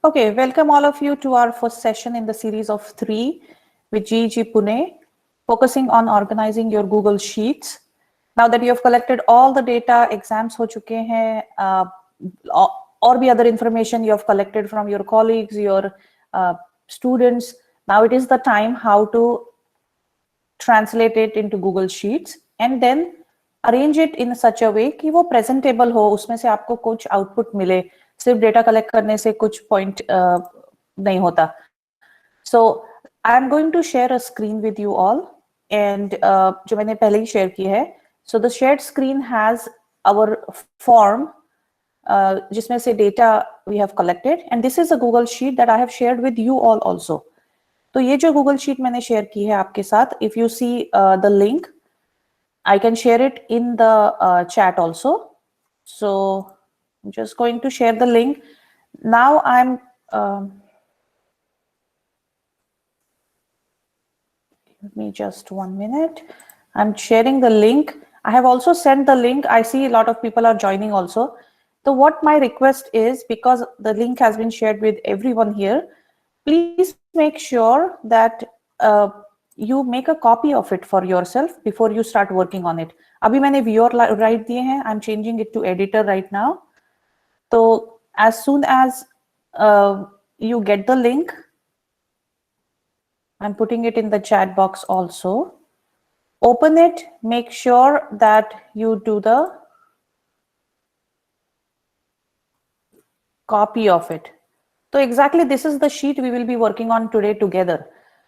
Okay, welcome all of you to our first session in the series of 3 with GEG Pune, focusing on organizing your Google Sheets. Now that you have collected all the data, exams ho chuke hain, or bhi other information you have collected from your colleagues, your students, now it is the time how to translate it into Google Sheets and then arrange it in such a way कि वो presentable हो, उसमें से आपको कुछ output मिले, सिर्फ data collect करने से कुछ point नहीं होता. So I'm going to share a screen with you all, and जो मैंने पहले ही share की है. So the shared screen has our form जिसमें से data we have collected, and this is a Google Sheet that I have shared with you all also. तो ये जो Google Sheet मैंने share की है आपके साथ, if you see the link, I can share it in the chat also. So I'm just going to share the link. Now I'm give me just 1 minute. I'm sharing the link. I have also sent the link. I see a lot of people are joining also. So what my request is, because the link has been shared with everyone here, please make sure that you make a copy of it for yourself before you start working on it. Abhi maine viewer right diye hain. I'm changing it to editor right now. So as soon as you get the link, I'm putting it in the chat box also. Open it, make sure that you do the copy of it. So exactly this is the sheet we will be working on today together.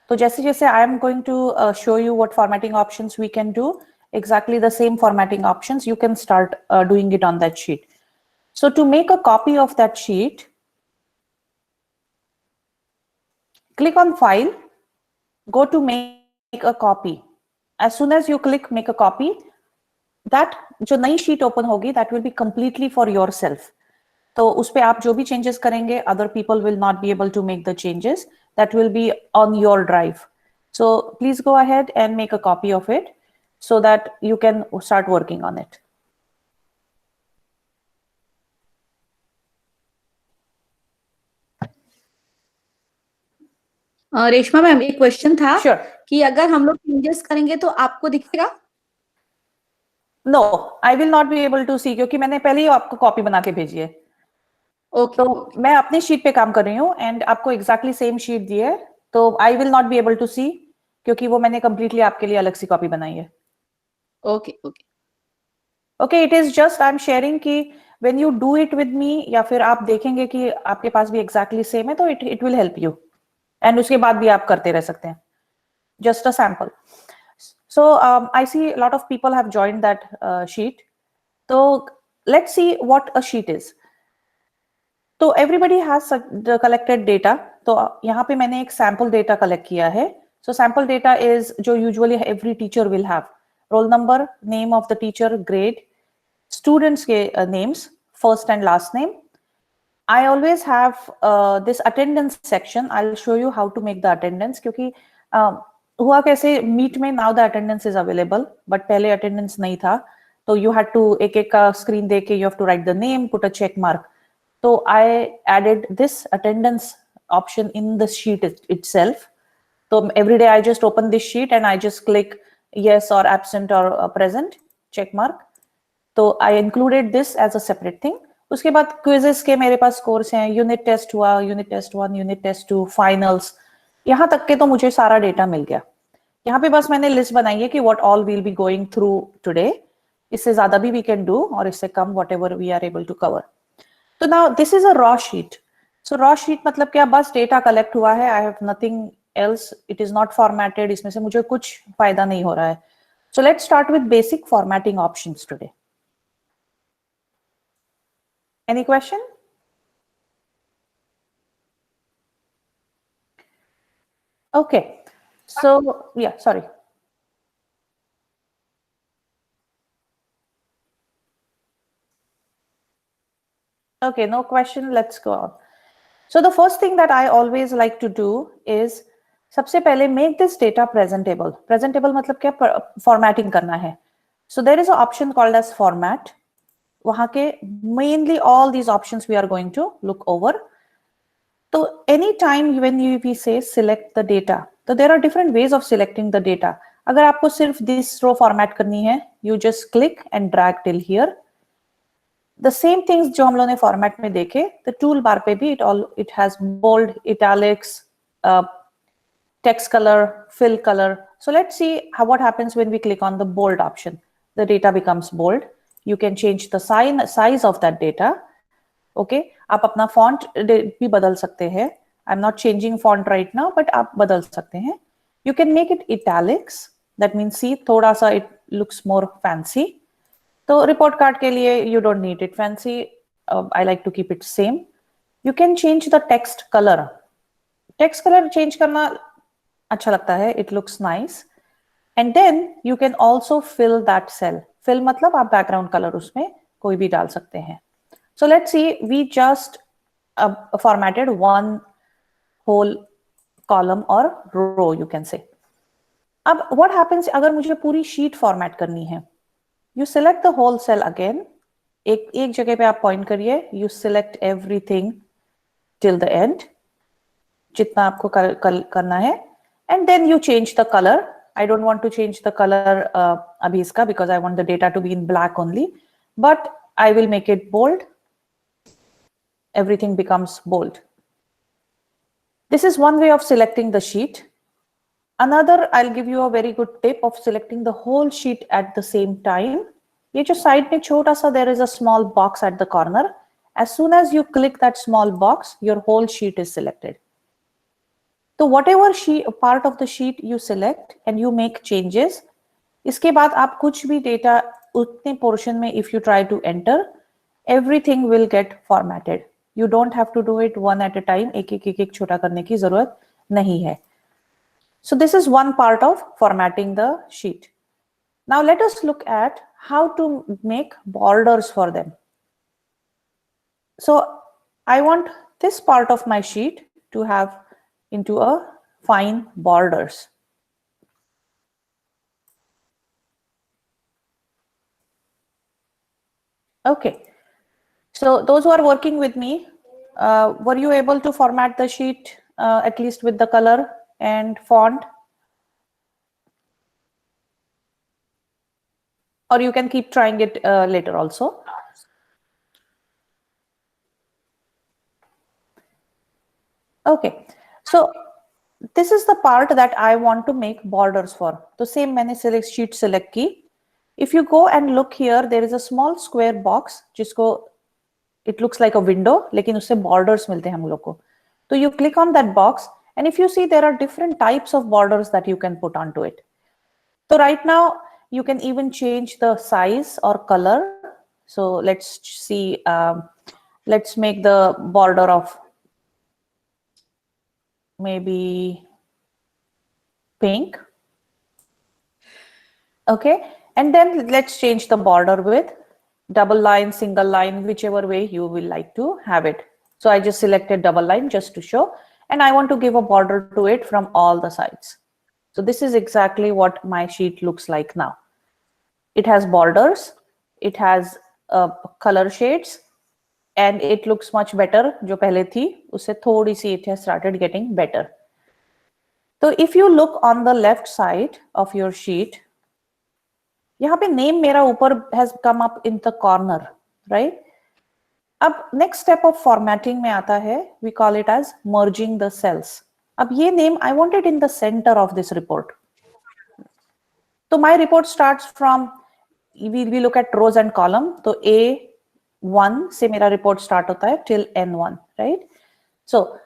So jaise jaise I am going to show you what formatting options we can do, exactly the same formatting options, you can start doing it on that sheet. So to make a copy of that sheet, click on File, go to Make a Copy. As soon as you click Make a Copy, that जो नई sheet open होगी, that will be completely for yourself. तो उस पे आप जो भी changes करेंगे, other people will not be able to make the changes. That will be on your drive. So please go ahead and make a copy of it so that you can start working on it. Reshma ma'am, एक question था Sure. कि अगर हम लोग changes करेंगे तो आपको दिखेगा? No, I will not be able to see क्योंकि मैंने पहले ही आपको कॉपी बना के भेजी है. Okay, तो मैं अपनी शीट पे काम कर रही हूँ एंड आपको एग्जैक्टली सेम शीट दी है, तो I will not be able to see क्योंकि वो मैंने कंप्लीटली आपके लिए अलग सी कॉपी बनाई है. Okay okay okay, it is just I am sharing कि when you do it with me, या फिर आप देखेंगे कि आपके पास भी एग्जैक्टली सेम है, तो it will help you, and उसके बाद भी आप करते रह सकते हैं. Just a sample. So I see a lot of people have joined that sheet. So let's see what a sheet is. So everybody has the collected data. तो यहाँ पे मैंने एक sample data collect किया है. So sample data is जो usually every teacher will have. Roll number, name of the teacher, grade, students के names, first and last name. I always have this attendance section. I'll show you how to make the attendance क्योंकि हुआ कैसे meet में now the attendance is available, but पहले attendance नहीं था, तो you had to एक एक का screen देके you have to write the name, put a check mark. So I added this attendance option in the sheet itself. So every day I just open this sheet and I just click yes or absent or present, check mark. So I included this as a separate thing. उसके बाद quizzes के मेरे पास course हैं, unit test हुआ, unit test 1, unit test 2, finals, यहाँ तक के तो मुझे सारा डेटा मिल गया. यहाँ पे बस मैंने लिस्ट बनाई है कि what all will be going through today. इससे ज्यादा भी वी कैन डू और इससे कम, whatever we are able to cover. तो now this is a raw sheet. So raw sheet मतलब क्या, बस डेटा कलेक्ट हुआ है, I have nothing else, it is not formatted, इसमें से मुझे कुछ फायदा नहीं हो रहा है. So let's start with basic formatting options today. Any question? Okay, so yeah, sorry. Okay, no question, let's go on. So the first thing that I always like to do is सबसे पहले make this data presentable. Presentable मतलब क्या, formatting करना है. So there is an option called as format. वहाँ के mainly all these options we are going to look over. So anytime when we say select the data, so there are different ways of selecting the data. अगर आपको सिर्फ this row format करनी है, you just click and drag till here. The same things जो हम लोगों ने format में देखे, the tool bar पे भी it has bold, italics, text color, fill color. So let's see what happens when we click on the bold option. The data becomes bold. You can change the size of that data. Okay, आप अपना font भी बदल सकते हैं. I'm not changing font right now, but आप बदल सकते हैं. You can make it italics. That means see थोड़ा सा it looks more fancy. तो report card के लिए you don't need it fancy. I like to keep it same. You can change the text color. Text color change करना अच्छा लगता है. It looks nice. And then you can also fill that cell. Fill मतलब आप background color उसमें कोई भी डाल सकते हैं. So let's see, we just formatted one whole column or row, you can say. अब what happens अगर मुझे पूरी sheet format करनी है? You select the whole cell again. एक जगह पे आप point करिए. You select everything till the end. जितना आपको करना है. And then you change the color. I don't want to change the color अभी इसका because I want the data to be in black only. But I will make it bold. Everything becomes bold. This is one way of selecting the sheet. Another, I'll give you a very good tip of selecting the whole sheet at the same time. ये जो side में छोटा सा, there is a small box at the corner. As soon as you click that small box, your whole sheet is selected. So whatever part of the sheet you select and you make changes, इसके बाद आप कुछ भी data उतने portion में if you try to enter, everything will get formatted. You don't have to do it one at a time. एक छोटा करने की जरूरत नहीं है. So this is one part of formatting the sheet. Now let us look at how to make borders for them. So I want this part of my sheet to have into a fine borders. Okay. So those who are working with me, were you able to format the sheet at least with the color and font? Or you can keep trying it later also. Okay, so this is the part that I want to make borders for. So same मैंने sheet select की. If you go and look here, there is a small square box जिसको it looks like a window, लेकिन उससे borders मिलते हैं हम लोग को. So you click on that box, and if you see, there are different types of borders that you can put onto it. So right now you can even change the size or color. So let's see. Let's make the border of maybe pink. Okay, and then let's change the border with double line, single line, whichever way you will like to have it. So I just selected double line just to show, and I want to give a border to it from all the sides. So this is exactly what my sheet looks like now. It has borders, it has color shades, and it looks much better. जो पहले थी उससे थोड़ी सी it has started getting better. So if you look on the left side of your sheet, यहाँ पे name मेरा ऊपर has come up in the corner, right? अब next step of formatting में आता है, we call it as merging the cells. अब ये name I want it in the center of this report. So my report starts from, we look at rows and column. तो A1 से मेरा report start होता है till N1, right? So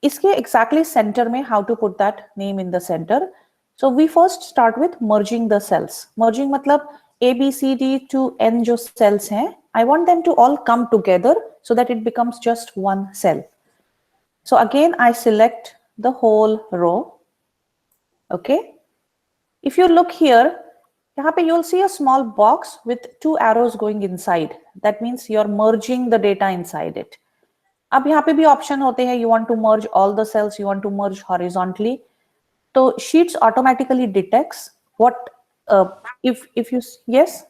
इसके exactly center में how to put that name in the center. So we first start with merging the cells. Merging मतलब A, B, C, D to N जो cells हैं, I want them to all come together so that it becomes just one cell. So again, I select the whole row. Okay. If you look here, यहाँ पे you'll see a small box with 2 arrows going inside. That means you're merging the data inside it. अब यहाँ पे भी option होते हैं, you want to merge all the cells, you want to merge horizontally. So Sheets automatically detects what if you yes.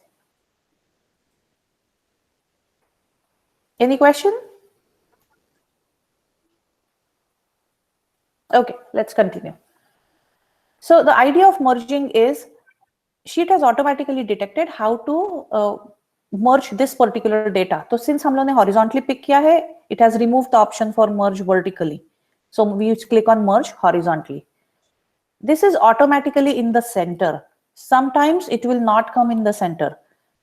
Any question? Okay, let's continue. So the idea of merging is sheet has automatically detected how to merge this particular data. So since हम लोग ने horizontally pick किया है, it has removed the option for merge vertically. So we click on merge horizontally. This is automatically in the center. Sometimes it will not come in the center.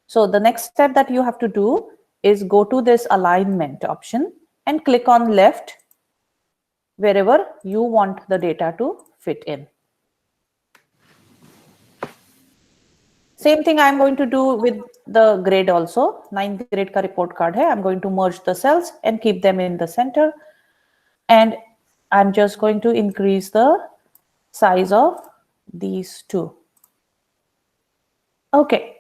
So the next step that you have to do is go to this alignment option and click on left wherever you want the data to fit in. Same thing I'm going to do with the grade also. 9th grade ka report card hai. I'm going to merge the cells and keep them in the center. And I'm just going to increase the size of these two. Okay.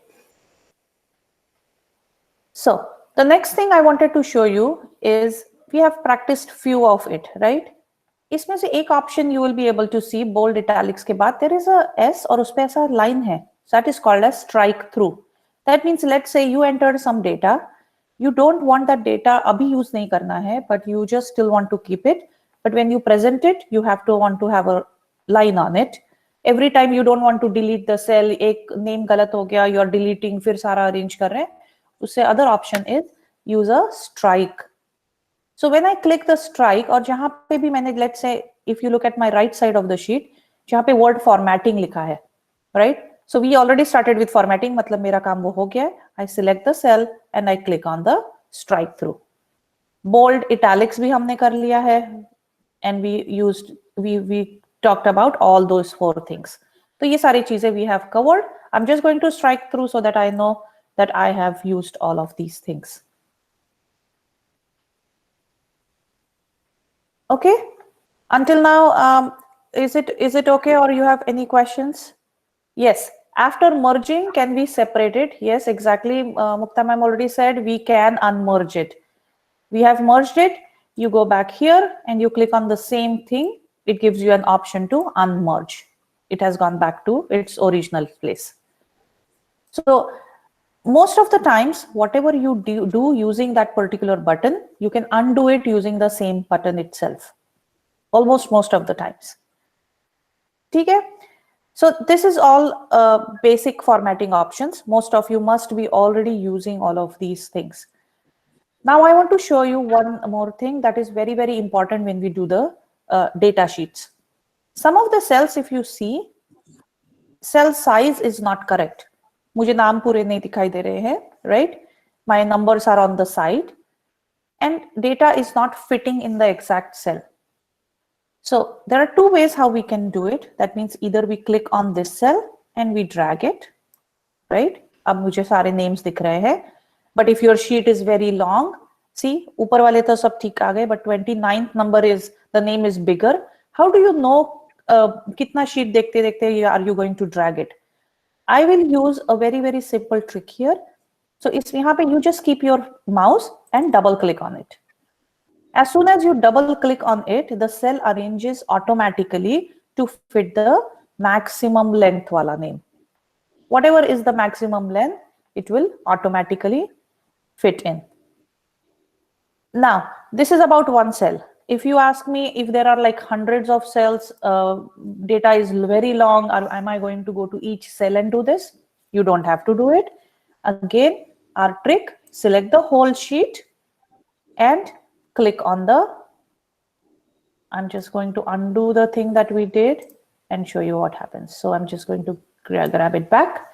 So the next thing I wanted to show you is we have practiced few of it, right? इसमें से एक option you will be able to see bold italics के बाद there is a S और उस पे ऐसा line है. So that is called as strike through. That means let's say you entered some data. You don't want that data अभी use नहीं करना है, but you just still want to keep it. But when you present it, you have to want to have a line on it. Every time you don't want to delete the cell, एक name गलत हो गया, you are deleting, फिर सारा arrange कर रहे हैं. उससे other option is use a strike. So when I click the strike और जहाँ पे भी मैंने let's say if you look at my right side of the sheet जहाँ पे word formatting लिखा है, right? So we already started with formatting, मतलब मेरा काम वो हो गया है. I select the cell and I click on the strike through. Bold italics भी हमने कर लिया है and we talked about all those 4 things. तो ये सारी चीजें we have covered. I'm just going to strike through so that I know that I have used all of these things. Okay, until now, is it okay or you have any questions? Yes, after merging, can we separate it? Yes, exactly. Mukta ma'am already said we can unmerge it. We have merged it. You go back here and you click on the same thing. It gives you an option to unmerge. It has gone back to its original place. So most of the times, whatever you do using that particular button, you can undo it using the same button itself. Almost most of the times. Okay? So this is all basic formatting options. Most of you must be already using all of these things. Now I want to show you one more thing that is very, very important when we do the data sheets. Some of the cells, if you see, cell size is not correct. मुझे नाम पूरे नहीं दिखाई दे रहे हैं, right? My numbers are on the side and data is not fitting in the exact cell. So there are 2 ways how we can do it. That means either we click on this cell and we drag it, right? अब मुझे सारे names दिख रहे हैं. But if your sheet is very long, see, ऊपर वाले तो सब ठीक आ गए, but 29th number is, the name is bigger. How do you know कितना sheet देखते देखते are you going to drag it? I will use a very, very simple trick here. So इस यहाँ पे you just keep your mouse and double click on it. As soon as you double click on it, the cell arranges automatically to fit the maximum length wala name. Whatever is the maximum length, it will automatically fit in. Now, this is about one cell. If you ask me if there are like hundreds of cells, data is very long, or am I going to go to each cell and do this? You don't have to do it. Again, our trick, select the whole sheet and click on the, I'm just going to undo the thing that we did and show you what happens. So I'm just going to grab it back,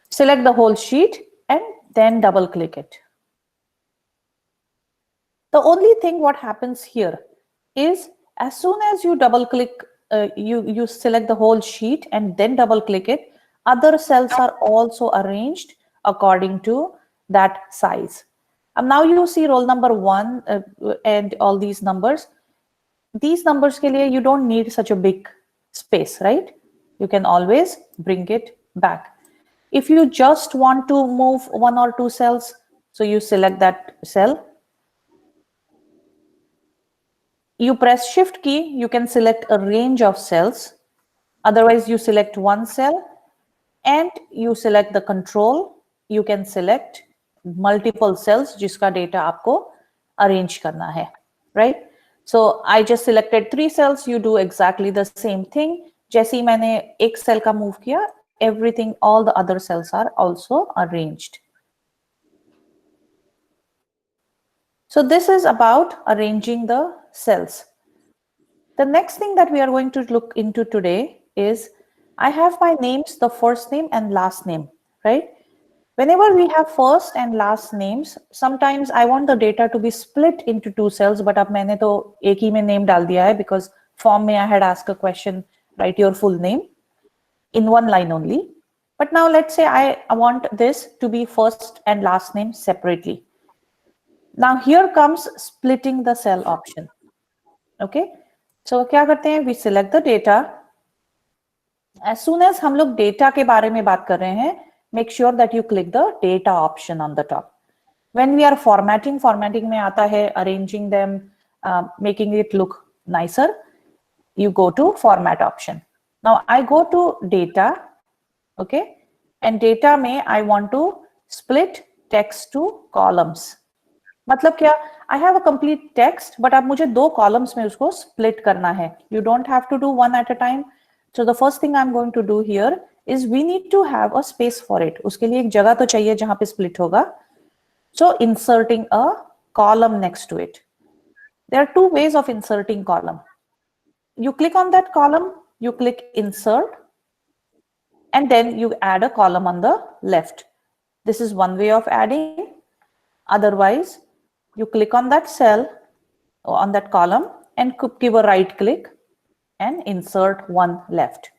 select the whole sheet and then double click it. The only thing what happens here is as soon as you double click, you select the whole sheet and then double click it, other cells are also arranged according to that size. And now you see roll number 1 and all these numbers. These numbers ke liye you don't need such a big space, right? You can always bring it back. If you just want to move 1 or 2 cells, so you select that cell. You press shift key, you can select a range of cells. Otherwise, you select one cell and you select the control. You can select multiple cells जिसका data आपको arrange करना है, right? So I just selected 3 cells. You do exactly the same thing. जैसे ही मैंने एक cell का move किया, everything, all the other cells are also arranged. So this is about arranging the cells. The next thing that we are going to look into today is I have my names, the first name and last name, right? Whenever we have first and last names, sometimes I want the data to be split into 2 cells, but अब मैंने तो एक ही में name डाल दिया है because form में I had asked a question, write your full name in one line only. But now let's say I want this to be first and last name separately. Now here comes splitting the cell option. Okay, so क्या करते हैं? We select the data. As soon as हम लोग data के बारे में बात कर रहे हैं, make sure that you click the data option on the top. When we are formatting में आता है arranging them, making it look nicer, you go to format option. Now I go to data, okay, and data में I want to split text to columns. मतलब क्या? I have a complete text, but अब मुझे 2 columns में उसको split करना है. You don't have to do one at a time. So the first thing I'm going to do here is we need to have a space for it. उसके लिए एक जगह तो चाहिए जहां पे split होगा. So inserting a column next to it. There are 2 ways of inserting column. You click on that column, you click insert, and then you add a column on the left. This is one way of adding. Otherwise, you click on that cell, on that column, and give a right click and insert one left.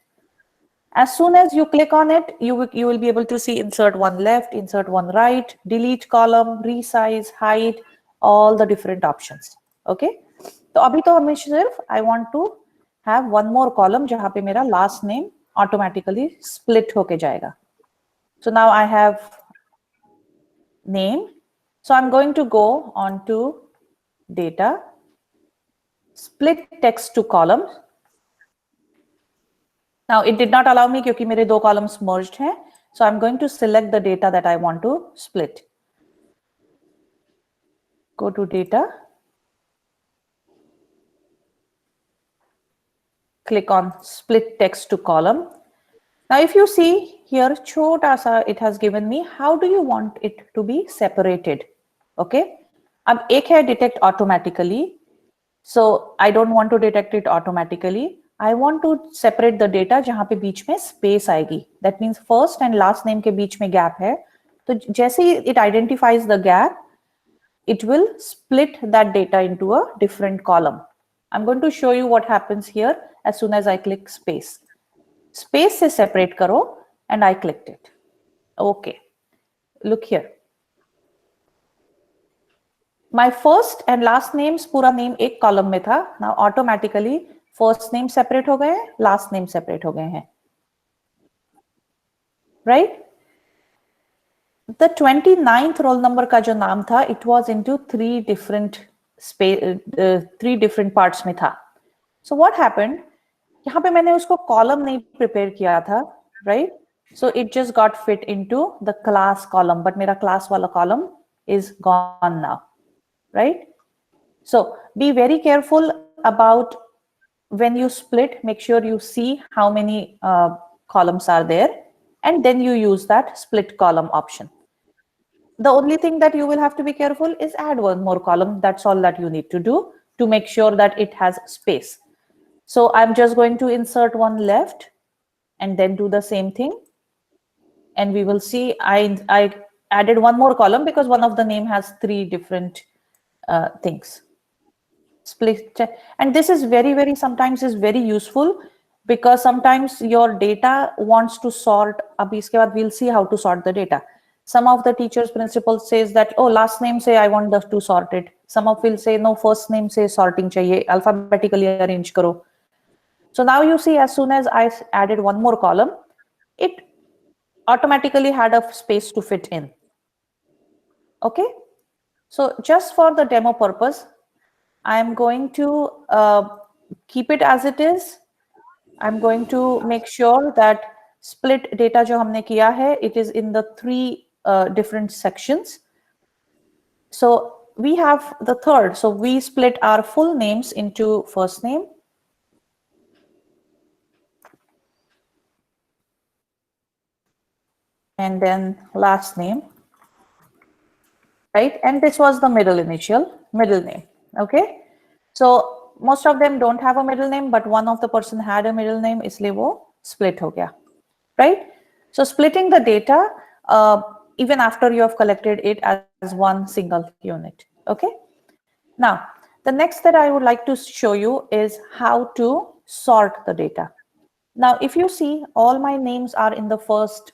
As soon as you click on it, you will be able to see insert one left, insert one right, delete column, resize, hide, all the different options. Okay, तो अभी तो हमें सिर्फ I want to have one more column जहाँ पे मेरा last name automatically split होके जाएगा. So now I have name. So I'm going to go on to data, split text to columns. Now it did not allow me क्योंकि मेरे 2 columns merged हैं. So I'm going to select the data that I want to split. Go to data. Click on split text to column. Now if you see here, छोटा सा it has given me how do you want it to be separated. Okay. अब एक है detect automatically. So I don't want to detect it automatically. I want to separate the data जहां पे बीच में space आएगी. That means first and last name के बीच में gap है. तो जैसे ही it identifies the gap, it will split that data into a different column. I'm going to show you what happens here as soon as I click space. Space से separate करो and I clicked it. Okay, look here. My first and last names पूरा name एक column में था. Now automatically first name separate हो गए, last name separate हो गए हैं. Right? The 29th roll number का जो नाम था, it was into 3 different parts में था. So what happened? यहाँ पे मैंने उसको column नहीं prepare किया था, right? So it just got fit into the class column, but मेरा class वाला column is gone now, right? So be very careful about when you split, make sure you see how many columns are there, and then you use that split column option. The only thing that you will have to be careful is add one more column. That's all that you need to do to make sure that it has space. So I'm just going to insert one left and then do the same thing. And we will see I added one more column because one of the name has 3 different things. Split, and this is very sometimes is very useful because sometimes your data wants to sort. Abhi iske baad we'll see how to sort the data. Some of the teachers principal says that, oh, last name say I want us to sort it. Some of will say no, first name say sorting chahiye, alphabetically arrange karo. So now you see, as soon as I added one more column, it automatically had a space to fit in. Okay, so just for the demo purpose, I'm going to keep it as it is. I'm going to make sure that split data जो हमने किया है, it is in the 3 different sections. So we have the third. So we split our full names into first name, and then last name, right? And this was the middle name. Okay. So most of them don't have a middle name, but one of the person had a middle name, इसलिए वो split हो गया, right? So splitting the data, even after you have collected it as one single unit. Okay. Now, the next that I would like to show you is how to sort the data. Now, if you see, all my names are in the first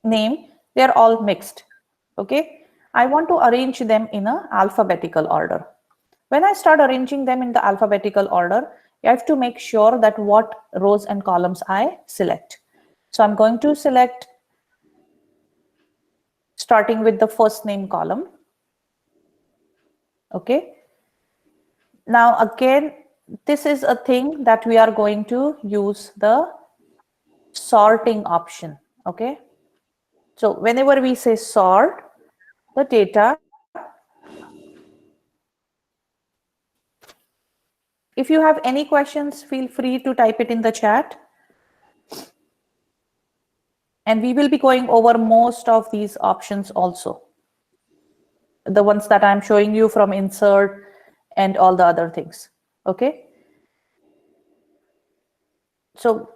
name, they're all mixed. Okay. I want to arrange them in a alphabetical order. When I start arranging them in the alphabetical order, I have to make sure that what rows and columns I select. So I'm going to select starting with the first name column. Okay. Now again, this is a thing that we are going to use the sorting option. Okay. So whenever we say sort the data, if you have any questions, feel free to type it in the chat. And we will be going over most of these options also. The ones that I'm showing you from insert and all the other things. Okay. So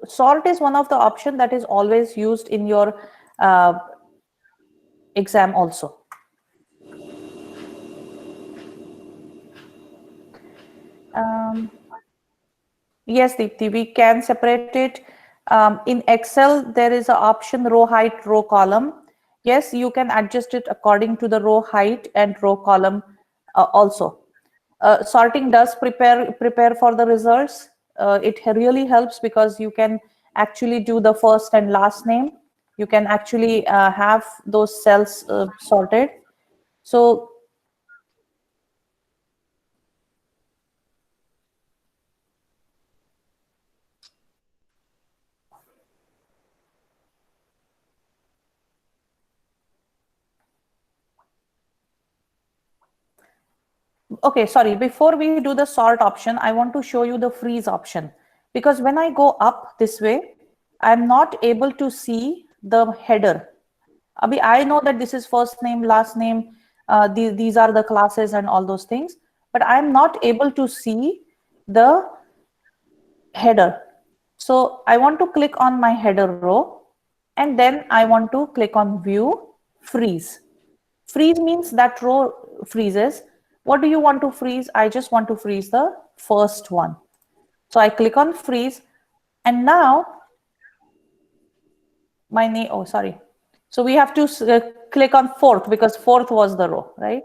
sort is one of the option that is always used in your exam also. Yes, Deepthi, we can separate it. In Excel, there is an option row height, row column. Yes, you can adjust it according to the row height and row column also. Sorting does prepare for the results. It really helps because you can actually do the first and last name. You can actually have those cells sorted. So okay, sorry, before we do the sort option, I want to show you the freeze option, because when I go up this way, I'm not able to see the header. Abhi, I know that this is first name, last name, these are the classes and all those things, but I'm not able to see the header. So I want to click on my header row, and then I want to click on view, freeze. Freeze means that row freezes. What do you want to freeze? I just want to freeze the first one. So I click on freeze, and now my name, oh, sorry. So we have to click on fourth because fourth was the row, right?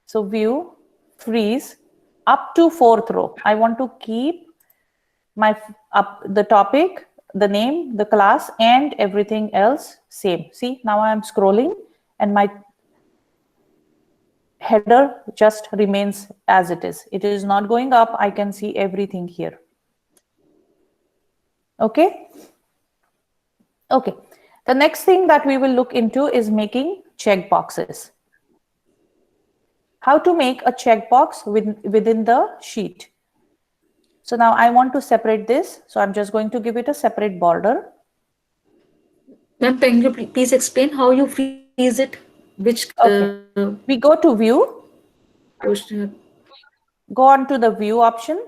So view, freeze, up to fourth row. I want to keep my the topic, the name, the class, and everything else same. See, now I am scrolling and my header just remains as it is. It is not going up. I can see everything here. Okay. Okay. The next thing that we will look into is making checkboxes. How to make a checkbox within the sheet. So now I want to separate this. So I'm just going to give it a separate border. Ma'am, can you please explain how you freeze it? Which Okay. We go to view, question? go on to the view option,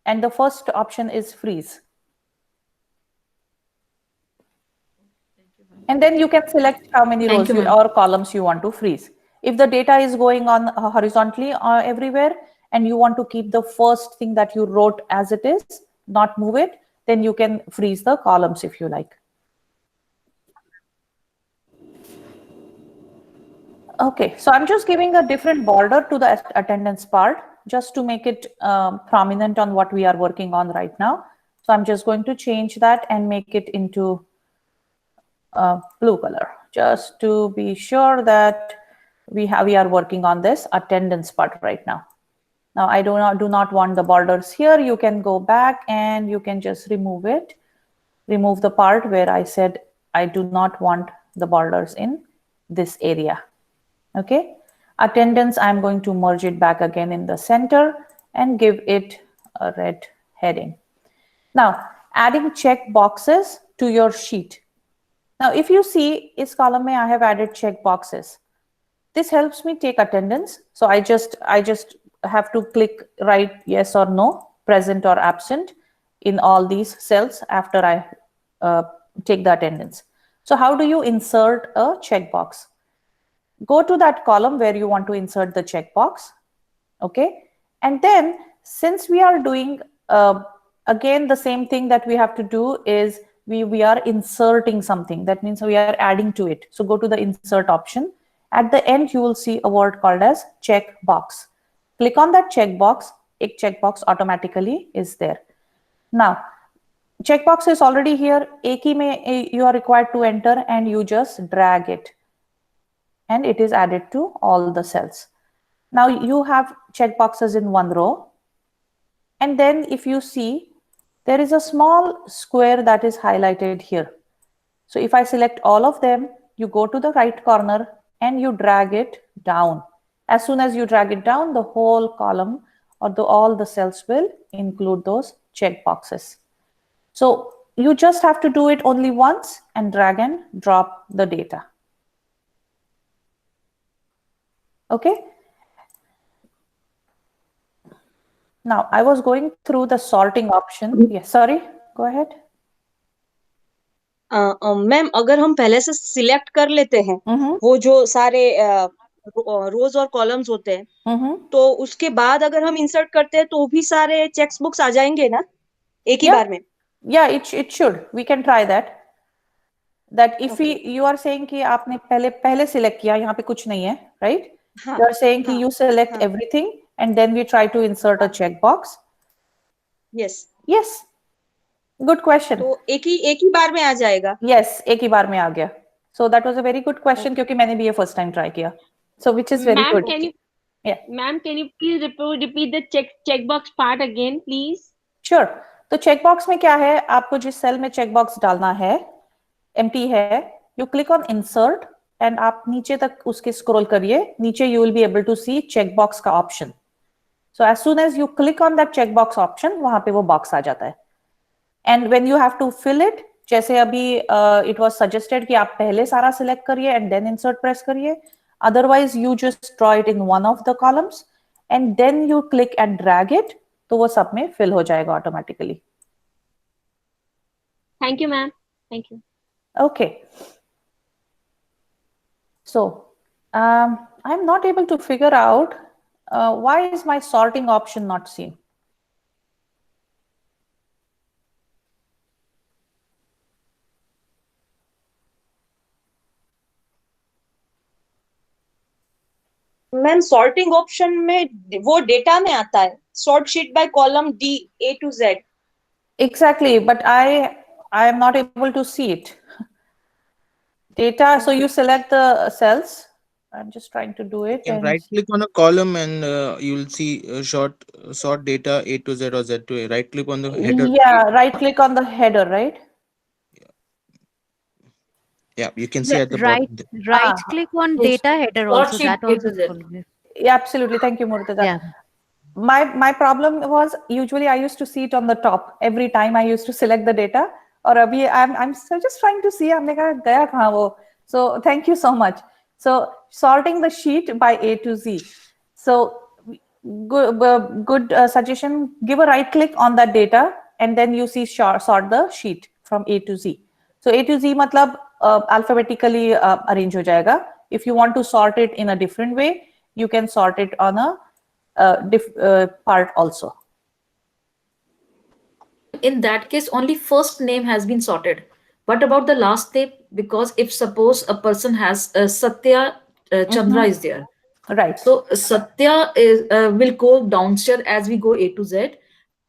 and the first option is freeze. And then you can select how many Thank rows you, ma'am. or columns you want to freeze. If the data is going on horizontally everywhere, and you want to keep the first thing that you wrote as it is, not move it, then you can freeze the columns if you like. Okay, so I'm just giving a different border to the attendance part just to make it prominent on what we are working on right now. So I'm just going to change that and make it into blue color, just to be sure that we are working on this attendance part right now. Now I do not want the borders here. You can go back and you can just remove it. Remove the part where I said I do not want the borders in this area. Okay. Attendance, I'm going to merge it back again in the center and give it a red heading. Now, adding check boxes to your sheet. Now, if you see, is column I have added check boxes. This helps me take attendance. So I just have to click write yes or no, present or absent in all these cells after I uh, take the attendance. So how do you insert a checkbox? Go to that column where you want to insert the checkbox. Okay. And then since we are doing again the same thing that we have to do is we are inserting something. That means we are adding to it. So go to the insert option. At the end, you will see a word called as checkbox. Click on that checkbox. A checkbox automatically is there. Now, checkbox is already here. एक ही में you are required to enter and you just drag it. And it is added to all the cells. Now you have checkboxes in one row. And then if you see, there is a small square that is highlighted here. So if I select all of them, you go to the right corner and you drag it down. As soon as you drag it down, the whole column or all the cells will include those checkboxes. So you just have to do it only once and drag and drop the data. Okay. Now I was going through the sorting option. Yes, sorry, go ahead. Ma'am अगर हम पहले से select कर लेते हैं वो जो सारे रोज और कॉलम्स होते हैं तो उसके बाद अगर हम इंसर्ट करते हैं तो भी सारे चेक्स बुक्स आ जाएंगे ना एक ही बार में? Yeah, it should. We can try that. That if you are saying कि आपने पहले select किया, यहाँ पे कुछ नहीं है, right? You are saying कि you select everything and then we try to insert a checkbox. Yes. Yes. Good question. तो एक ही बार में आ जाएगा? Yes, एक ही बार में आ गया. So that was a very good question क्योंकि मैंने भी ये first time try किया. So which is very good. Ma'am, can you please repeat the checkbox part again, please? Sure. तो checkbox में क्या है? आपको जिस cell में checkbox डालना है, empty है, you click on insert and आप नीचे तक उसके scroll करिए. नीचे you will be able to see checkbox का option. So as soon as you click on that checkbox option, वहाँ पे वो box आ जाता है. And when you have to fill it, जैसे अभी it was suggested कि आप पहले सारा select करिए and then insert press करिए. Otherwise, you just draw it in one of the columns and then you click and drag it. तो वो सब में fill हो जाएगा automatically. Thank you, ma'am. Thank you. Okay. So I'm not able to figure out why is my sorting option not seen. Ma'am sorting option में वो data में आता है sort sheet by column D A to Z. Exactly, but I am not able to see it. Data, so you select the cells. I'm just trying to do it. You can and right click on a column and you'll see sort data A to Z or Z to A. Right click on the header. Yeah, right click on the header, right? Yeah, you can see at the right bottom. right click on data header also. That also will be. Yeah, absolutely. Thank you, Murtaza. Yeah. My problem was usually I used to see it on the top every time I used to select the data. Or abhi I'm still just trying to see. हमने कहा गया कहाँ वो? So thank you so much. So sorting the sheet by A to Z. So good suggestion. Give a right click on that data and then you see sort the sheet from A to Z. So A to Z मतलब alphabetically arrange हो जाएगा. If you want to sort it in a different way, you can sort it on a part also. In that case, only first name has been sorted. What about the last name? Because if suppose a person has Satya Chandra is there. Right. So Satya is, will go downstairs as we go A to Z.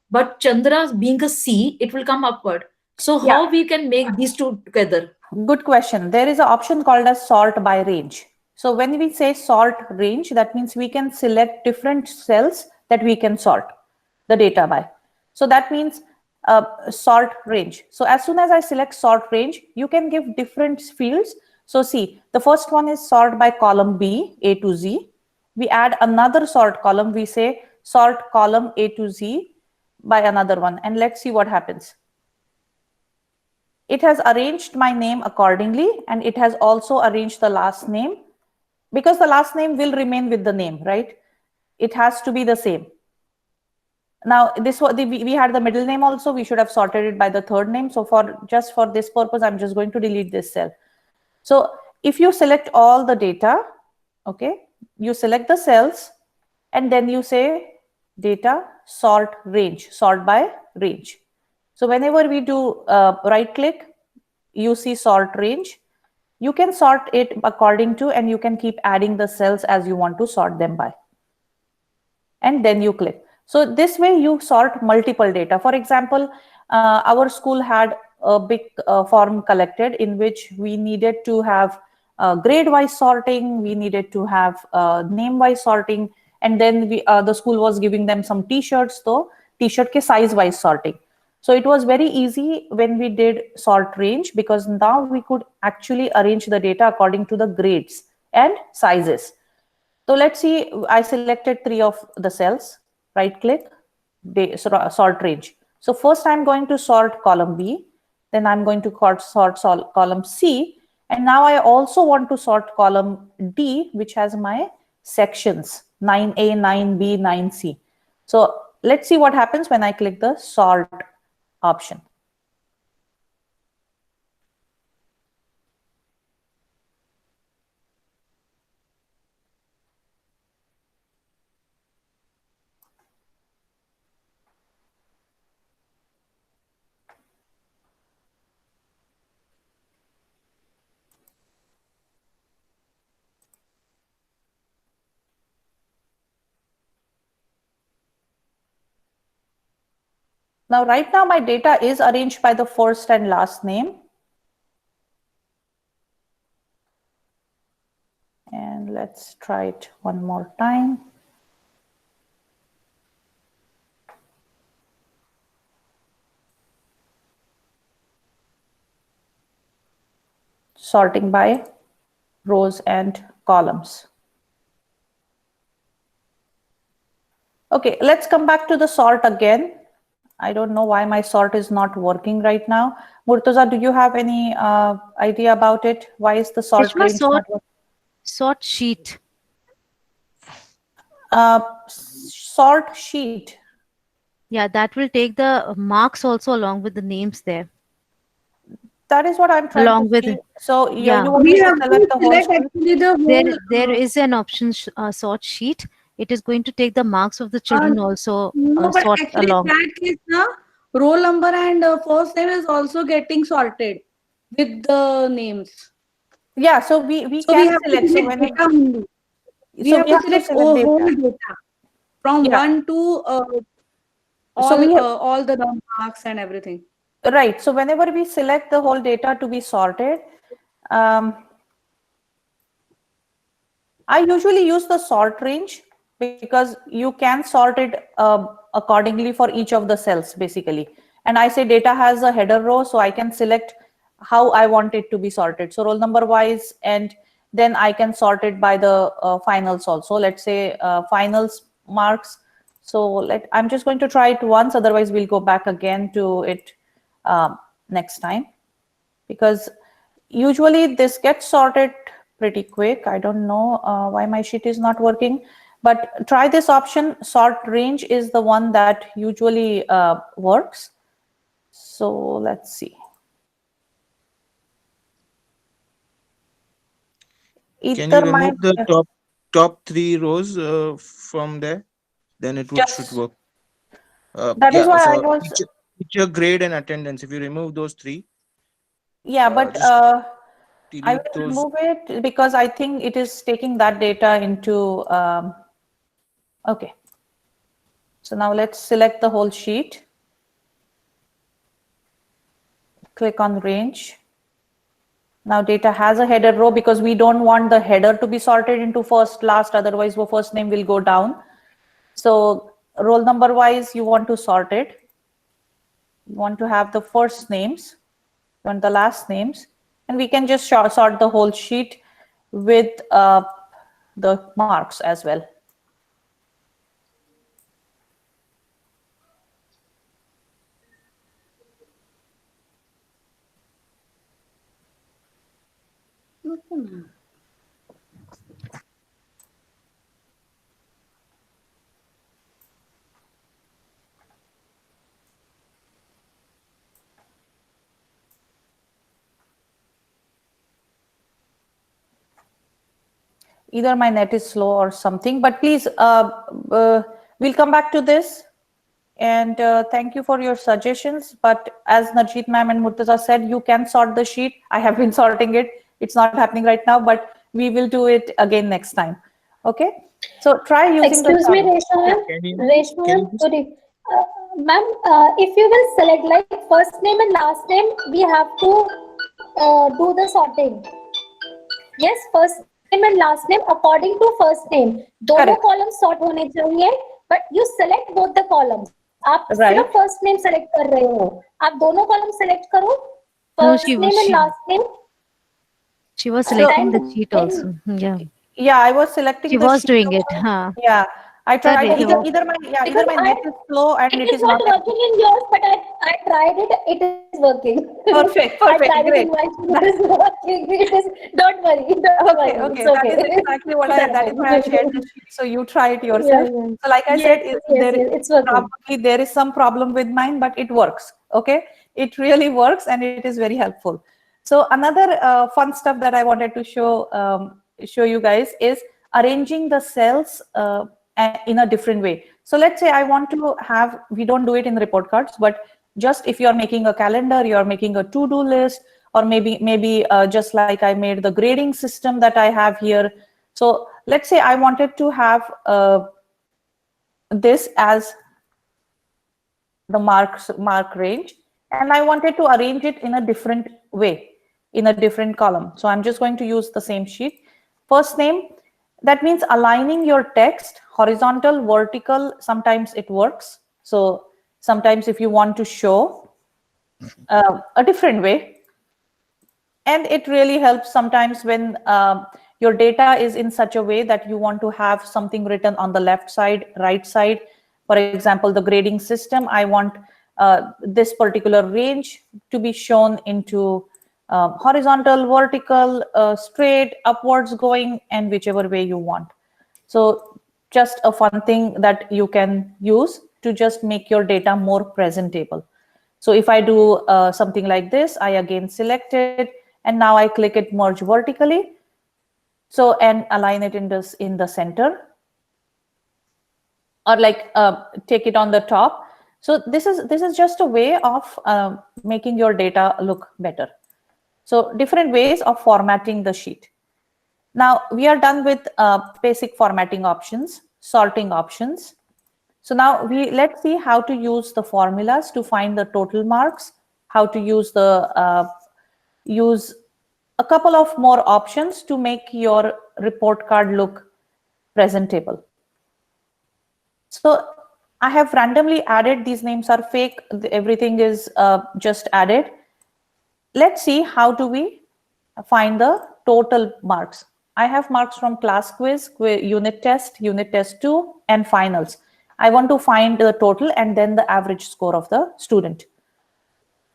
But Chandra being a C, it will come upward. So how we can make these two together? Good question. There is an option called as sort by range. So when we say sort range, that means we can select different cells that we can sort the data by. So that means sort range. So as soon as I select sort range, you can give different fields. So see, the first one is sort by column B, A to Z. We add another sort column. We say sort column A to Z by another one. And let's see what happens. It has arranged my name accordingly, and it has also arranged the last name, because the last name will remain with the name, right? It has to be the same. Now, this was we had the middle name also. We should have sorted it by the third name. So just for this purpose, I'm just going to delete this cell. So if you select all the data, okay, you select the cells, and then you say data sort range, sort by range. So whenever we do right click, you see sort range. You can sort it according to, and you can keep adding the cells as you want to sort them by. And then you click. So this way you sort multiple data. For example, our school had a big form collected in which we needed to have grade-wise sorting, we needed to have name-wise sorting, and then the school was giving them some t-shirts, so t-shirt ke size-wise sorting. So it was very easy when we did sort range, because now we could actually arrange the data according to the grades and sizes. So let's see, I selected 3 of the cells, right click, sort range. So first I'm going to sort column B, then I'm going to sort column C, and now I also want to sort column D, which has my sections, 9A, 9B, 9C. So let's see what happens when I click the sort option. Now, right now, my data is arranged by the first and last name. And let's try it one more time. Sorting by rows and columns. Okay, let's come back to the sort again. I don't know why my sort is not working right now. Murtaza, do you have any idea about it? Why is the sort range not working? Sort sheet. Sort sheet. Yeah, that will take the marks also along with the names there. That is what I'm trying Along to with see. it. So Yeah. you want We me to have select to the whole select sheet? actually the whole. There is an option sort sheet. It is going to take the marks of the children also No, but sort actually in along. that case, na, roll number and first name is also getting sorted with the names. Yeah, so we So we can have to select. So select whenever, data only. We so have we to have to select select data. whole data from Yeah. 1 to So we have, all the marks and everything. right. So whenever we select the whole data to be sorted, I usually use the sort range because you can sort it accordingly for each of the cells basically. And I say data has a header row, so I can select how I want it to be sorted. So roll number wise, and then I can sort it by the finals also. Let's say finals marks. So I'm just going to try it once, otherwise we'll go back again to it next time, because usually this gets sorted pretty quick. I don't know why my sheet is not working, but try this option. Sort range is the one that usually works. So let's see. Can you remove the top 3 rows from there? Then it should work. That is why I for was. teacher grade and attendance. If you remove those 3, Yeah, but just I delete will those. remove it because I think it is taking that data into. Okay. So now let's select the whole sheet. Click on range. Now data has a header row because we don't want the header to be sorted into first, last, otherwise the first name will go down. So roll number wise, you want to sort it. You want to have the first names and the last names, and we can just sort the whole sheet with the marks as well. Either my net is slow or something, but please, we'll come back to this. And thank you for your suggestions. But as Narjeet ma'am and Murtaza said, you can sort the sheet. I have been sorting it. It's not happening right now, but we will do it again next time. Okay. So try using Excuse me, Reshma. Reshma, sorry. Ma'am, if you will select like first name and last name, we have to do the sorting. Yes, first name and last name according to first name. दोनों columns sort होने चाहिए, but you select both the columns. आप सिर्फ first name select कर रहे हो. आप दोनों columns select करो. First name and last name. She was selecting the sheet also. Yeah. Yeah, I was selecting. She was doing it. Huh? Yeah, I tried. Sorry, Either my net is slow and it is not working in yours, but I tried it. It is working. Perfect. I tried Great. It is working. It is. Don't worry. Okay. It's okay. That is exactly what that is why I shared the sheet. So you try it yourself. Yeah. So like I said, It's working. probably there is some problem with mine, but it works. Okay, it really works and it is very helpful. So another fun stuff that I wanted to show you guys is arranging the cells in a different way. So let's say I want to have, we don't do it in report cards, but just if you're making a calendar, you're making a to-do list, or maybe just like I made the grading system that I have here. So let's say I wanted to have this as the mark range, and I wanted to arrange it in a different way, in a different column. So I'm just going to use the same sheet. First name, that means aligning your text horizontal, vertical. Sometimes it works. So sometimes if you want to show a different way, and it really helps sometimes when your data is in such a way that you want to have something written on the left side, right side. For example, the grading system, I want this particular range to be shown into horizontal, vertical, straight, upwards going, and whichever way you want. So just a fun thing that you can use to just make your data more presentable. So if I do something like this, I again select it, and now I click it merge vertically. So, and align it in the center, or like take it on the top. So this is just a way of making your data look better. So different ways of formatting the sheet. Now we are done with basic formatting options, sorting options. So now let's see how to use the formulas to find the total marks, how to use use a couple of more options to make your report card look presentable. So I have randomly added, these names are fake, everything is just added. Let's see how do we find the total marks. I have marks from class quiz, unit test 2, and finals. I want to find the total and then the average score of the student.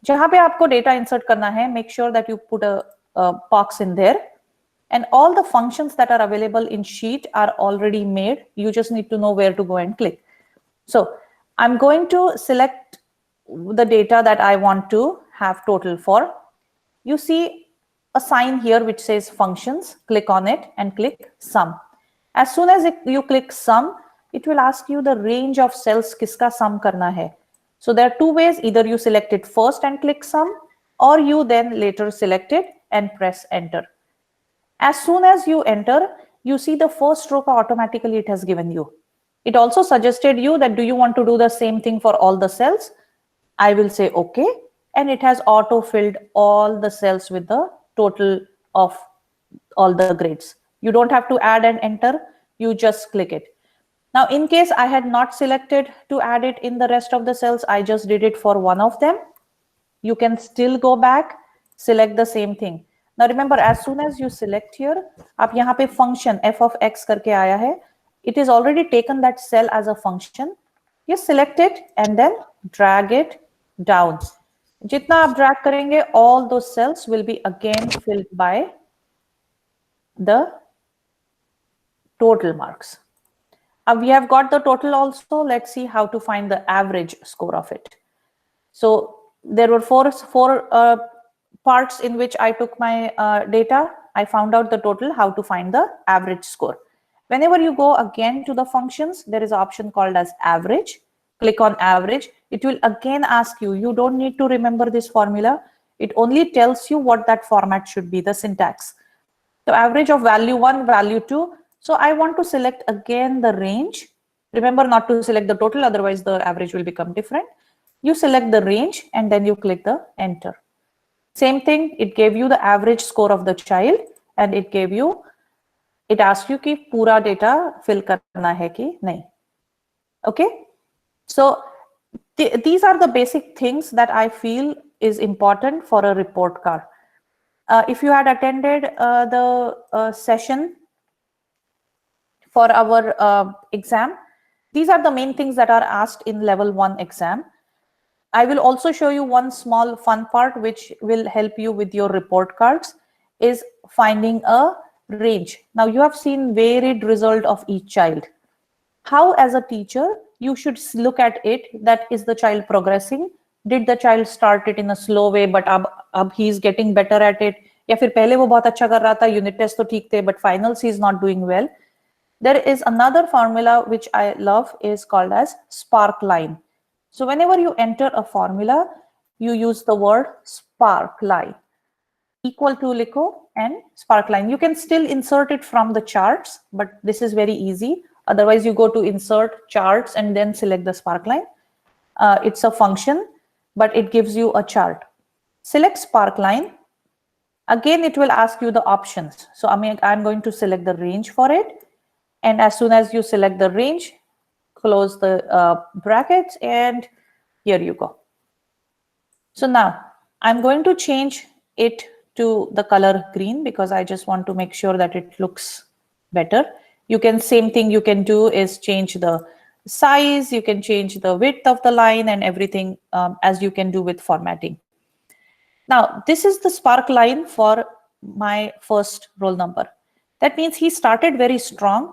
जहाँ पे आपको data insert करना है, make sure that you put a box in there, and all the functions that are available in sheet are already made. You just need to know where to go and click. So I'm going to select the data that I want to have total for. You see a sign here which says functions. Click on it and click sum. As soon as you click sum, it will ask you the range of cells kiska sum karna hai. So there are two ways. Either you select it first and click sum, or you then later select it and press enter. As soon as you enter, you see the first row automatically it has given you. It also suggested you that do you want to do the same thing for all the cells? I will say okay, and it has auto-filled all the cells with the total of all the grades. You don't have to add and enter, you just click it. Now, in case I had not selected to add it in the rest of the cells, I just did it for one of them. You can still go back, select the same thing. Now remember, as soon as you select here, आप यहाँ पे function f of x करके आया है. It is already taken that cell as a function. You select it and then drag it down. जितना आप drag करेंगे, all those cells will be again filled by the total marks. We have got the total also. Let's see how to find the average score of it. So there were four parts in which I took my data. I found out the total, how to find the average score. Whenever you go again to the functions, there is an option called as average. Click on average. It will again ask you, you don't need to remember this formula. It only tells you what that format should be, the syntax. So average of value 1, value 2. So I want to select again the range. Remember not to select the total, otherwise the average will become different. You select the range and then you click the enter. Same thing, it gave you the average score of the child and it asked you कि पूरा data fill करना है कि नहीं. Okay, so these are the basic things that I feel is important for a report card. If you had attended the session for our exam, these are the main things that are asked in level 1 exam. I will also show you one small fun part which will help you with your report cards, is finding a range. Now you have seen varied result of each child. How as a teacher, you should look at it, that is the child progressing? Did the child start it in a slow way but ab he is getting better at it? या फिर पहले वो बहुत अच्छा कर रहा था, unit test तो ठीक थे, but finals he is not doing well. There is another formula which I love, is called as spark line. So whenever you enter a formula, you use the word spark line. Equal to लिखो and spark line. You can still insert it from the charts, but this is very easy. Otherwise, you go to insert charts and then select the spark line. It's a function, but it gives you a chart. Select spark line. Again, it will ask you the options. So I'm going to select the range for it. And as soon as you select the range, close the brackets and here you go. So now I'm going to change it to the color green because I just want to make sure that it looks better. You can, same thing you can do is change the size, you can change the width of the line and everything as you can do with formatting. Now, this is the spark line for my first roll number. That means he started very strong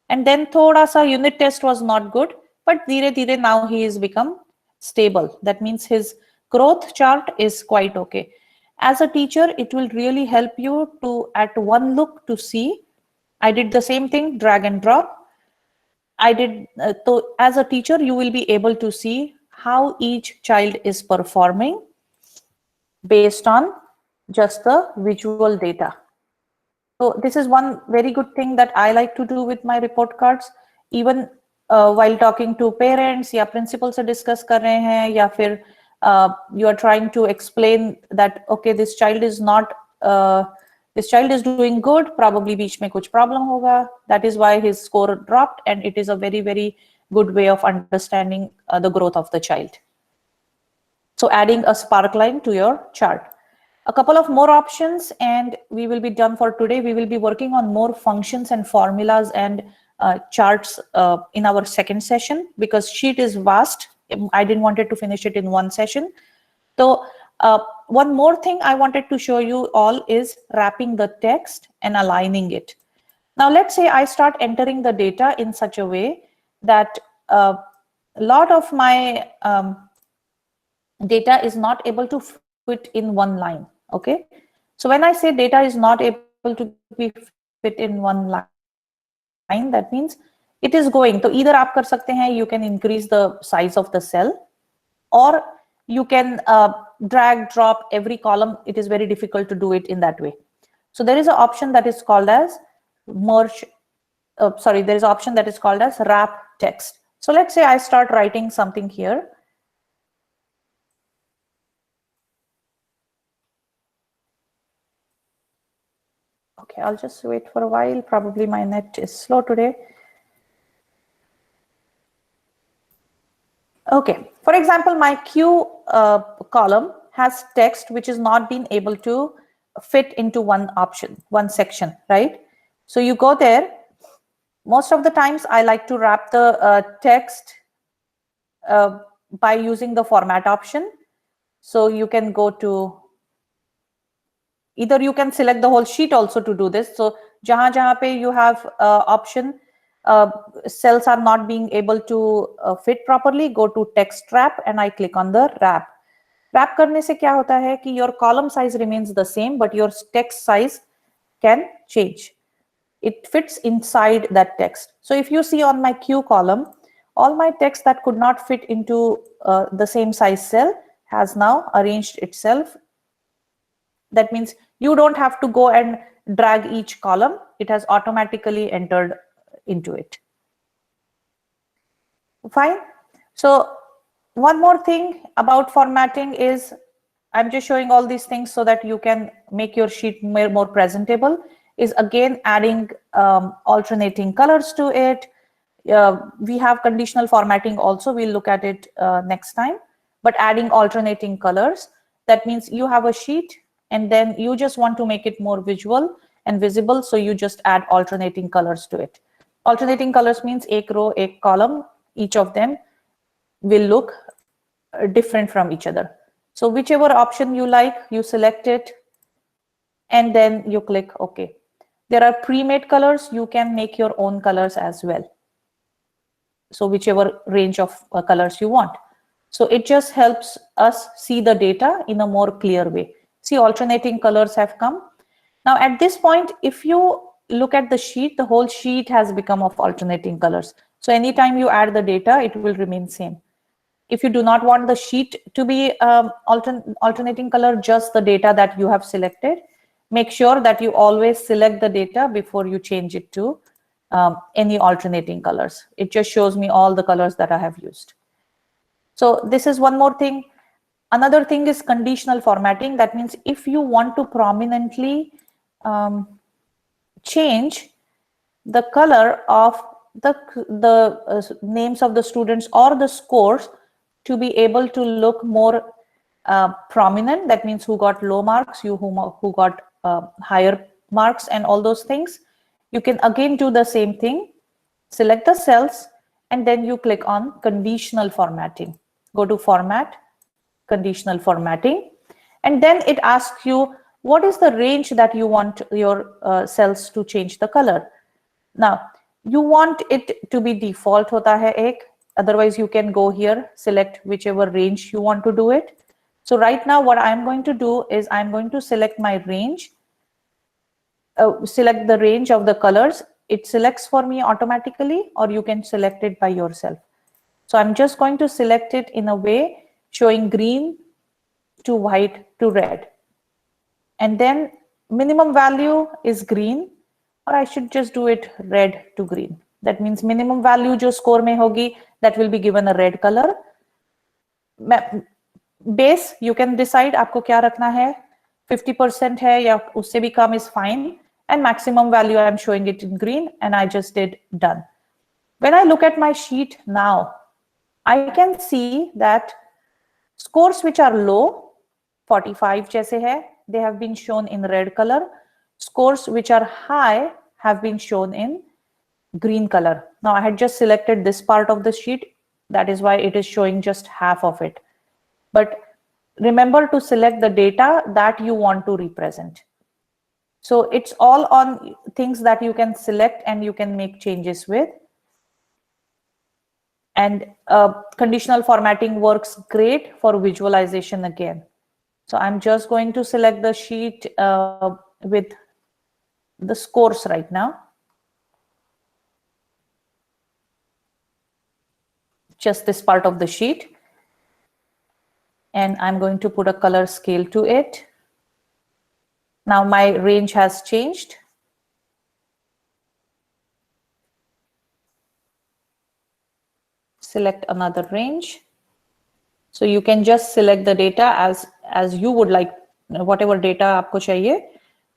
and then thoda sa unit test was not good, but dhire dhire now he has become stable. That means his growth chart is quite okay. As a teacher, it will really help you to, at one look, to see. I did the same thing, drag and drop. I did, so as a teacher, you will be able to see how each child is performing based on just the visual data. So this is one very good thing that I like to do with my report cards. Even while talking to parents या principal से discuss कर रहे हैं या फिर you are trying to explain that okay, this child is not this child is doing good, probably बीच में कुछ problem होगा. That is why his score dropped, and it is a very, very good way of understanding the growth of the child. So adding a spark line to your chart. A couple of more options and we will be done for today. We will be working on more functions and formulas and charts in our second session because sheet is vast. I didn't want to finish it in one session. So one more thing I wanted to show you all is wrapping the text and aligning it. Now let's say I start entering the data in such a way that a lot of my data is not able to fit in one line. Okay, so when I say data is not able to be fit in one line, that means it is going. So either आप कर सकते हैं, you can increase the size of the cell, or you can drag drop every column. It is very difficult to do it in that way. So there is an option that is called as merge. There is an option that is called as wrap text. So let's say I start writing something here. Okay, I'll just wait for a while. Probably my net is slow today. Okay, for example, my Q column has text which is not been able to fit into one option, one section, right? So you go there. Most of the times I like to wrap the text by using the format option. So you can go to, either you can select the whole sheet also to do this. So jahan pe you have option, cells are not being able to fit properly, go to text wrap and I click on the wrap. Wrap करने से क्या होता है कि your column size remains the same, but your text size can change. It fits inside that text. So if you see on my Q column, all my text that could not fit into the same size cell has now arranged itself. That means you don't have to go and drag each column. It has automatically entered into it. Fine. So one more thing about formatting is, I'm just showing all these things so that you can make your sheet more presentable, is again adding alternating colors to it. We have conditional formatting also, we'll look at it next time, but adding alternating colors. That means you have a sheet and then you just want to make it more visual and visible, so you just add alternating colors to it. Alternating colors means ek row, ek column, each of them will look different from each other. So whichever option you like, you select it and then you click OK. There are pre-made colors. You can make your own colors as well. So whichever range of colors you want. So it just helps us see the data in a more clear way. See, alternating colors have come. Now at this point, if you look at the sheet, the whole sheet has become of alternating colors. So anytime you add the data, it will remain same. If you do not want the sheet to be alternating color, just the data that you have selected, make sure that you always select the data before you change it to any alternating colors. It just shows me all the colors that I have used. So this is one more thing. Another thing is conditional formatting. That means if you want to prominently change the color of the names of the students or the scores to be able to look more prominent, that means who got low marks, who got higher marks and all those things, you can again do the same thing. Select the cells and then you click on conditional formatting. Go to format, conditional formatting, and then it asks you what is the range that you want your cells to change the color. Now you want it to be default hota hai ek, otherwise you can go here, select whichever range you want to do it. So right now what I'm going to do is I'm going to select my range, select the range of the colors. It selects for me automatically, or you can select it by yourself. So I'm just going to select it in a way showing green to white to red. And then minimum value is green, or I should just do it red to green. That means minimum value jo score mein hogi, that will be given a red color. Base, you can decide aapko kya rakhna hai, 50% hai ya usse bhi kam is fine. And maximum value, I'm showing it in green, and I just did done. When I look at my sheet now, I can see that scores which are low, 45 jaise hai, they have been shown in red color. Scores which are high have been shown in green color. Now I had just selected this part of the sheet. That is why it is showing just half of it. But remember to select the data that you want to represent. So it's all on things that you can select and you can make changes with. And conditional formatting works great for visualization again. So I'm just going to select the sheet with the scores right now. Just this part of the sheet. And I'm going to put a color scale to it. Now my range has changed. Select another range. So you can just select the data as you would like, whatever data आपको चाहिए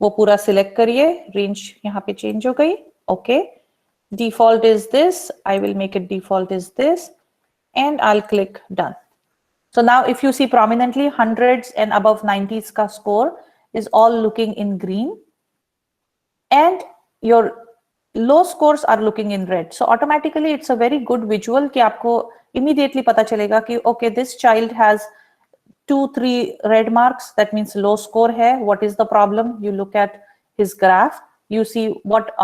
वो पूरा select करिए. Range यहाँ पे change हो गई. Okay. Default is this. I will make it default is this. and I'll click done. So now if you see prominently hundreds and above 90s ka score is all looking in green, and your low scores are looking in red. So automatically it's a very good visual कि आपको immediately पता चलेगा कि okay, this child has 2-3 red marks, that means low score hai. What is the problem? You look at his graph, you see what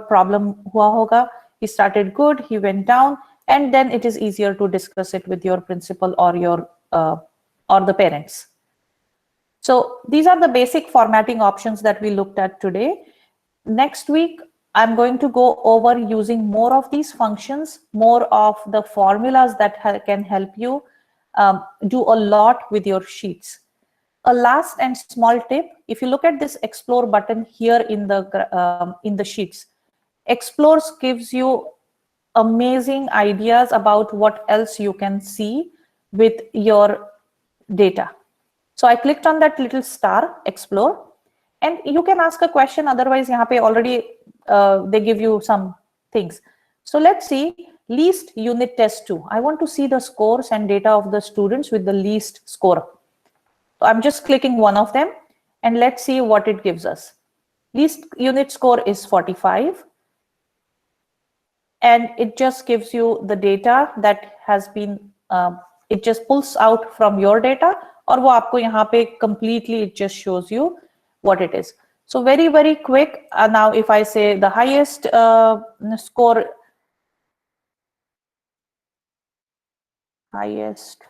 problem hua hoga. He started good, he went down, and then it is easier to discuss it with your principal or your or the parents. So these are the basic formatting options that we looked at today. Next week, I'm going to go over using more of these functions, more of the formulas that can help you do a lot with your sheets. A last and small tip: if you look at this Explore button here in the sheets, Explore gives you amazing ideas about what else you can see with your data. So I clicked on that little star, Explore, and you can ask a question. Otherwise, यहाँ पे already they give you some things. So let's see least unit test 2. I want to see the scores and data of the students with the least score. So I'm just clicking one of them, and let's see what it gives us. Least unit score is 45. And it just gives you the data that has been, it just pulls out from your data, और वो आपको यहाँ पे completely, it just shows you what it is. So very, very quick. Now, if I say the highest score, highest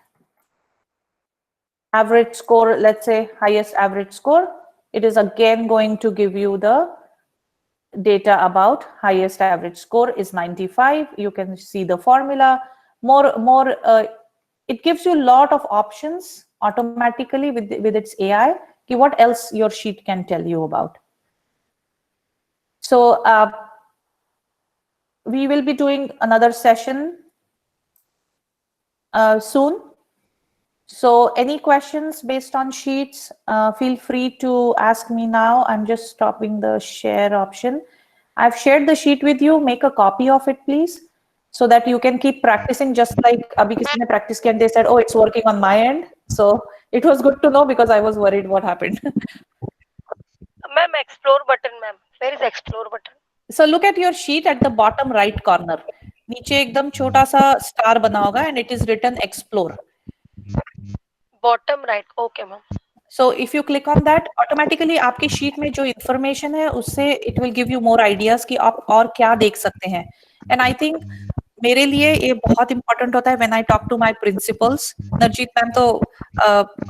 average score, let's say highest average score, it is again going to give you the data about highest average score is 95. You can see the formula. It gives you a lot of options automatically with its AI. What else your sheet can tell you about. So we will be doing another session soon. So any questions based on sheets, feel free to ask me now. I'm just stopping the share option. I've shared the sheet with you. Make a copy of it, please, so that you can keep practicing, just like abhi kisi ne practice kiya and they said, oh, it's working on my end. So it was good to know, because I was worried what happened. Ma'am, explore button, ma'am. Where is explore button? So look at your sheet at the bottom right corner. नीचे एकदम छोटा सा star बना होगा and it is written explore. Bottom right. Okay, ma'am. So if you click on that, automatically आपके sheet में जो information है उससे it will give you more ideas कि आप और क्या देख सकते हैं. And I think मेरे लिए ये बहुत important होता है when I talk to my principals. Narjeet ma'am तो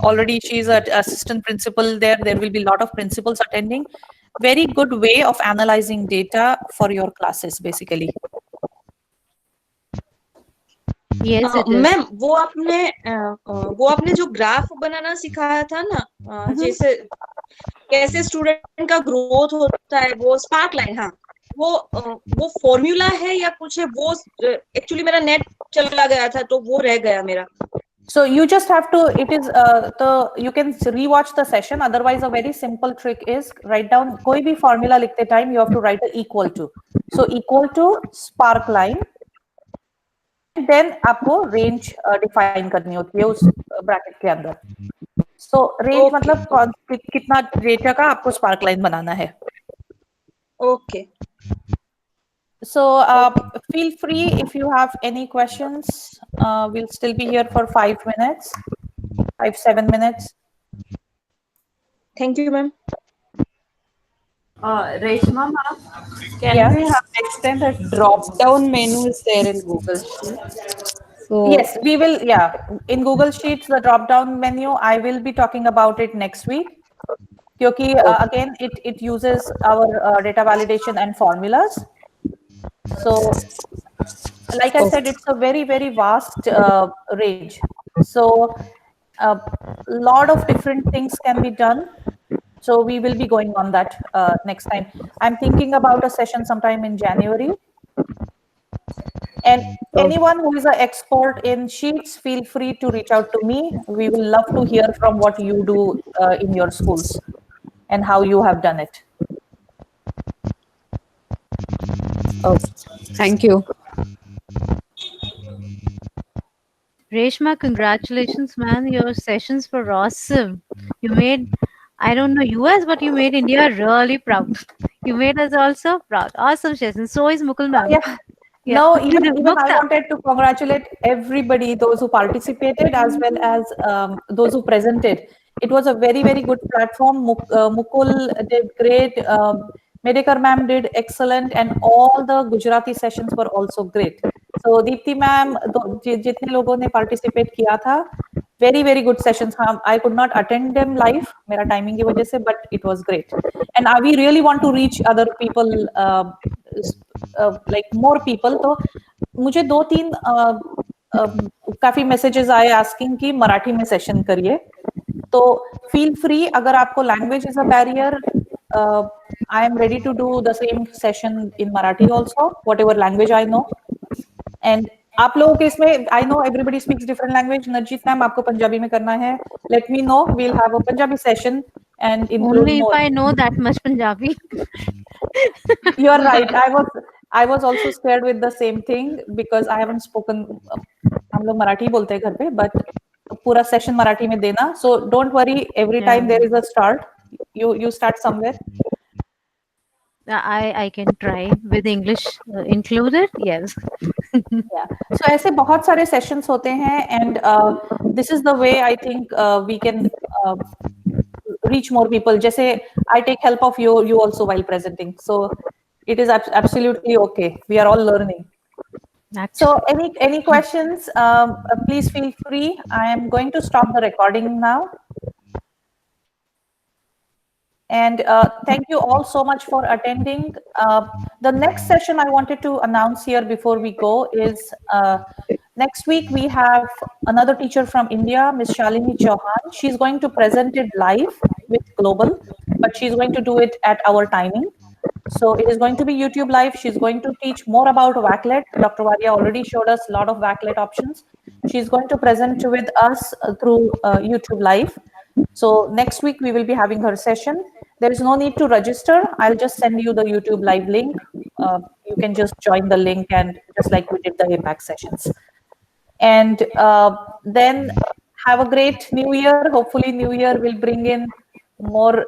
already she is an assistant principal there. There will be a lot of principals attending. Very good way of analyzing data for your classes, basically. Yes, it is. Ma'am वो आपने जो graph बनाना सिखाया था ना, जैसे कैसे student का growth होता है, वो स्पार्क लाइन, हाँ, वो फॉर्मूला है या कुछ है? वो एक्चुअली मेरा नेट चला गया था तो वो रह गया मेरा. So you just have to, you can rewatch the session. Otherwise, a very simple trick is write down कोई भी formula लिखते time, you have to write a equal to. So equal to spark line. And then आपको range define करनी होती है उस bracket के अंदर. So range मतलब कितना data का आपको spark line बनाना है. Okay. So feel free if you have any questions. We'll still be here for 5 minutes, 5-7 minutes. Thank you, ma'am. Reshma ma'am, can we have next time that drop-down menu is there in Google Sheets? So yes, we will. Yeah, in Google Sheets, the drop-down menu. I will be talking about it next week. Because again, it uses our data validation and formulas. So, like I said, it's a very, very vast range. So, a lot of different things can be done. So we will be going on that next time. I'm thinking about a session sometime in January. And anyone who is an expert in sheets, feel free to reach out to me. We will love to hear from what you do in your schools and how you have done it. Thank you. Reshma, congratulations, man. Your sessions were awesome. You made, I don't know US, but you made India really proud. You made us also proud. Awesome session. So is Mukul ma'am. Yeah. Yeah. No, even I Mukta. wanted to congratulate everybody, those who participated as well as those who presented. It was a very, very good platform. Mukul did great. Medekar ma'am did excellent, and all the Gujarati sessions were also great. So Deepti ma'am, जितने लोगों ने participate किया था, very, very good sessions. I could not attend them live, मेरा timing की वजह से, but it was great. And we really want to reach other people. Like more people, तो मुझे 2-3 काफी मैसेजेस आए आस्किंग कि मराठी में सेशन करिए, तो फील फ्री, अगर आपको language is a barrier, I am ready to do the same session in Marathi also, whatever language I know. And आप लोगों के इसमें, I know everybody speaks different language. Narjit ma'am, आपको पंजाबी में करना है, let me know, we'll have a Punjabi session and include Only more. if I know that much Punjabi. You are right. I was also scared with the same thing because I haven't spoken. हम लोग मराठी बोलते हैं घर पे, but पूरा session Marathi में देना. So don't worry. Every time there is a start, you start somewhere. I can try with English included. Yes. Yeah. So ऐसे बहुत सारे sessions होते हैं, and this is the way I think we can reach more people. जैसे I take help of you also while presenting. So it is absolutely okay. We are all learning. So any questions? Please feel free. I am going to stop the recording now. And thank you all so much for attending. The next session I wanted to announce here before we go is next week we have another teacher from India, Ms. Shalini Chauhan. She's going to present it live with Global, but she's going to do it at our timing. So it is going to be YouTube live. She's going to teach more about Wacklet. Dr. Varia already showed us a lot of Wacklet options. She's going to present with us through YouTube live. So next week we will be having her session. There is no need to register. I'll just send you the YouTube live link. You can just join the link, and just like we did the Impact sessions. And then have a great new year. Hopefully new year will bring in more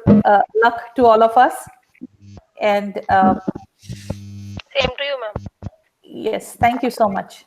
luck to all of us. And same to you, ma'am. yes, thank you so much.